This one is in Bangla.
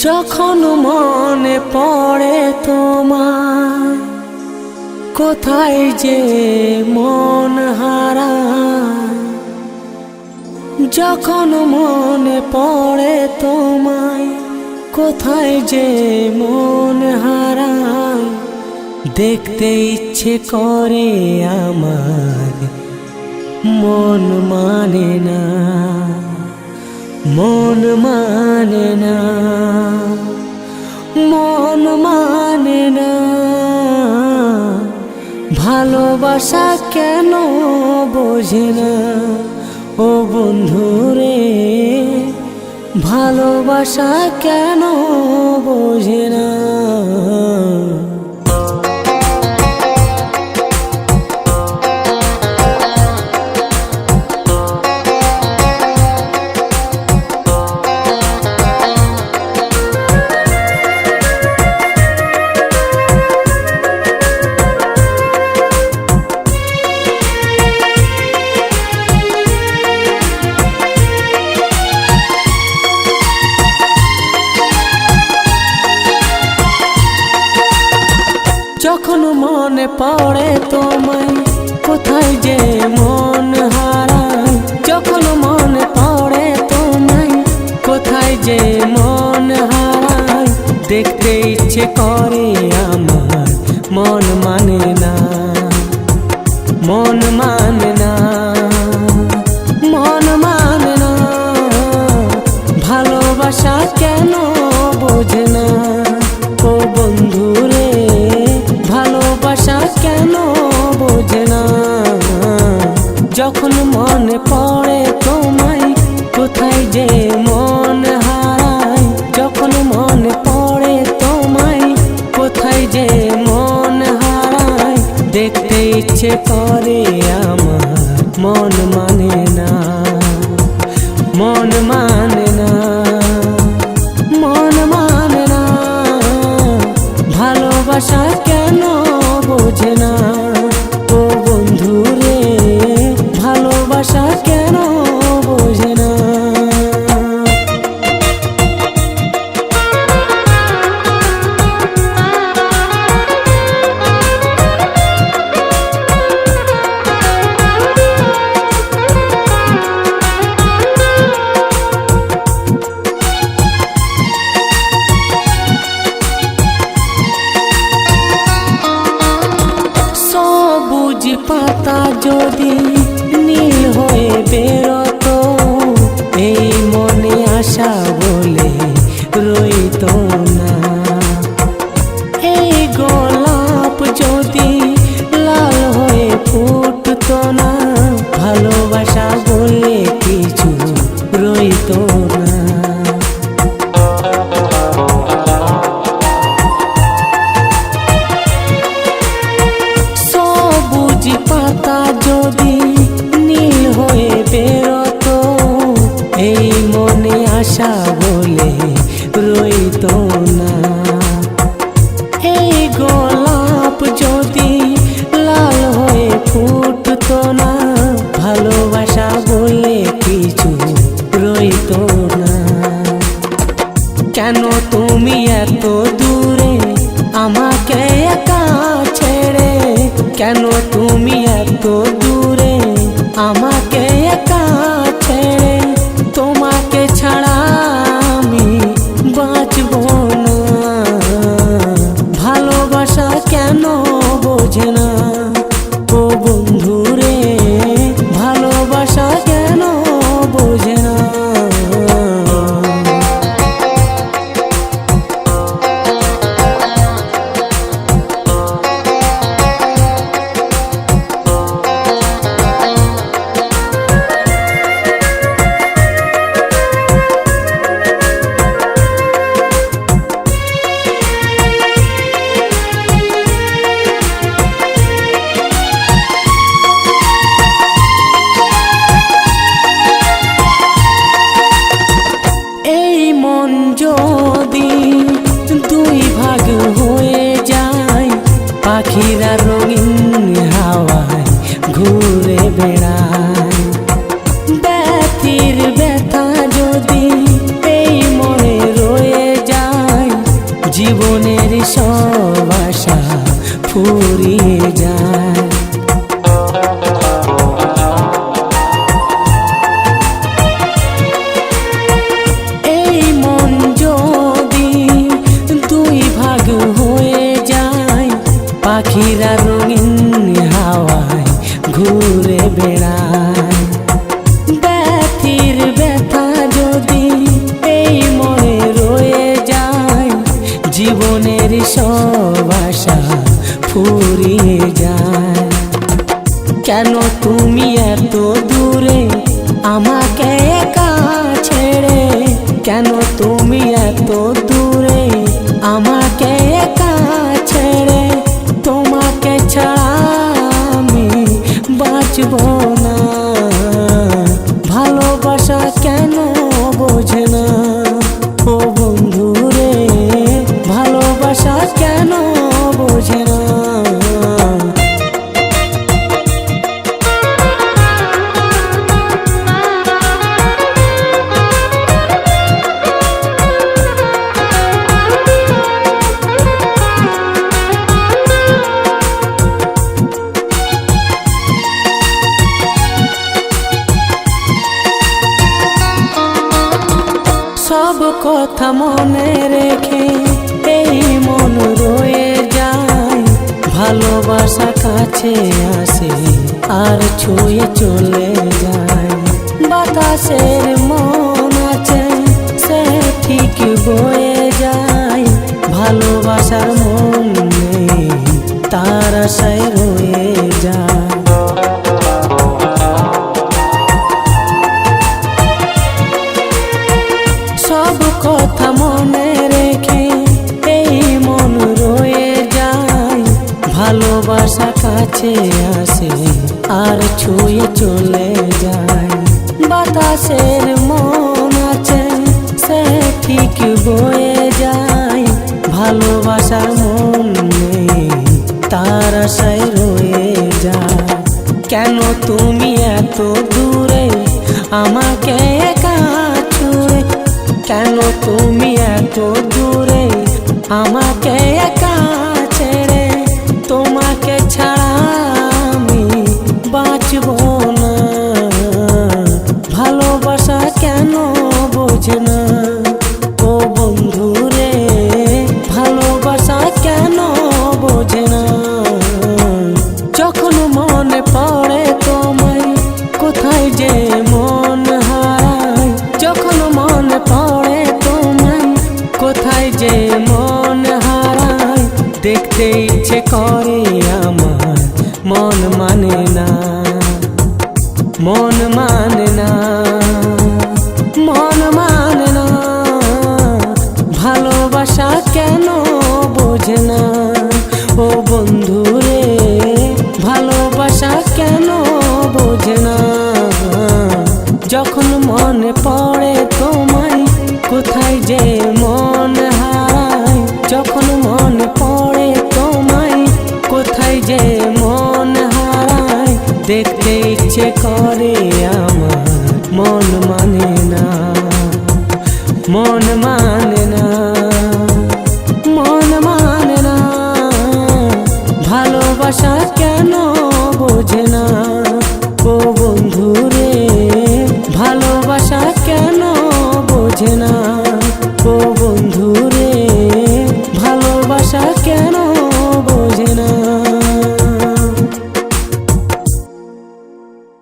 যখন মনে পড়ে তোমার, কোথায় যে মন হারায়। যখন মনে পড়ে তোমায়, কোথায় যে মন হারায়। দেখতে ইচ্ছে করে আমার, মন মানে না, মন মানে না, মন মানে না। ভালোবাসা কেন বোঝে না ও বন্ধুরে, ভালোবাসা কেন বোঝে না। যখন মনে পড়ে তোমায়, কোথায় যে মন হারায়। যখন মনে পড়ে তোমায়, কোথায় যে মন হারায়। দেখতে ইচ্ছে করে আমার, মন মানে না, মন মানে না, মন মানে না। ভালোবাসা কেন বোঝে না ও বন্ধুরে, ভালোবাসা কেন বোঝে না। যখন মনে পড়ে তোমায়, কোথায় যে মন হারায়। যখন মনে পড়ে তোমায়, কোথায় যে মন হারায়। দেখতে ইচ্ছে করে আমার, মন মানে না, মন মানে না, মন মানে না। ভালোবাসা কেন বোঝে না ও বন্ধুরে, ভালোবাসা কেন বোঝে না। পাতা যদি নীল হয়ে বেরোতো, এই মনে আশা বলে রইতো না। এই গোলাপ যদি লাল হয়ে ফুটতো না, ভালোবাসা বলে কিছু রইতো না। পাতা যদি নীল হয়ে বেরোতো, এই মনে আশা বলে রইতো না। এই গোলাপ যদি লাল হয়ে ফুটতো না, ভালোবাসা বলে কিছু রইতো না। কেন তুমি এত দূরে আমাকে একা ছেড়ে, কেন তুমি এত দূরে আমাকে একা ছেড়ে। তোমাকে ছাড়া আমি বাঁচব না। ভালোবাসা কেন বোঝে না ও বন্ধুরে, ভালোবাসা কেন বোঝে না। যদি দুই ভাগ হয়ে যায়, পাখিরা রঙিন হাওয়ায় ঘুরে বেড়ায়। ব্যথির ব্যথা যদি এই মনে রয়ে যায়, জীবনের সব আশা ফুরিয়ে যায়। এই মন যদি দুই ভাগ হয়ে যায়, পাখিরা রঙিন হাওয়ায় ঘুরে বেড়ায়। ব্যথির ব্যথা যদি এই মনে রয়ে যায়, জীবনের সব আশা ফুরিয়ে যায়। কেন তুমি এত দূরে আমাকে একা ছেড়ে, কেন তুমি এত দূরে আমাকে একা ছেড়ে, তোমাকে ছাড়া আমি বাঁচব না। ভালোবাসা কেন বোঝে না ও বন্ধু রে, ভালোবাসা কেন বোঝে না। সব কথা মনে রেখে এই মন রয়ে যায়, ভালোবাসা কাছে আসে আর ছুঁয়ে চলে যায়। বাতাসের মন আছে সে ঠিক বয়ে যায়, ভালোবাসার মন নেই তার আশায় রয়ে যায়। সব কথা মনে রেখে এই মন রয়ে যায়, ভালোবাসা কাছে আসে আর ছুঁয়ে চলে যায়। বাতাসের মন আছে সে ঠিক বয়ে যায়, ভালোবাসার মন নেই তার আশায় রয়ে যায়। কেন তুমি এত দূরে আমাকে একা ছুঁয়ে, কেন তুমি এত দূরে আমাকে একা ছেড়ে, তোমাকে ছাড়া আমি বাঁচব না। ভালোবাসা কেন বোঝে না ও বন্ধু রে, ভালোবাসা কেন বোঝে না। যখন মনে পড়ে তোমায় কোথায় যে মন হারায়, যখন মনে পড়ে তোমায় কোথায় যে মন হারায়, দেখতে ইচ্ছে করে আমার মন মানে না, মন মানে না, মন মানে না। ভালোবাসা কেন বোঝে না ও বন্ধু রে, ভালোবাসা কেন বোঝে না। যখন মনে পড়ে তোমায় কোথায় যে মন হারায়, যখন মনে পড়ে তোমায় কোথায় যে মন হারায়, দেখতে ইচ্ছে করে আমার মন মানে না, মন মানে না, মন মানে না। ভালোবাসা কেন বোঝে না ও বন্ধু রে, ভালোবাসা কেন বোঝে না।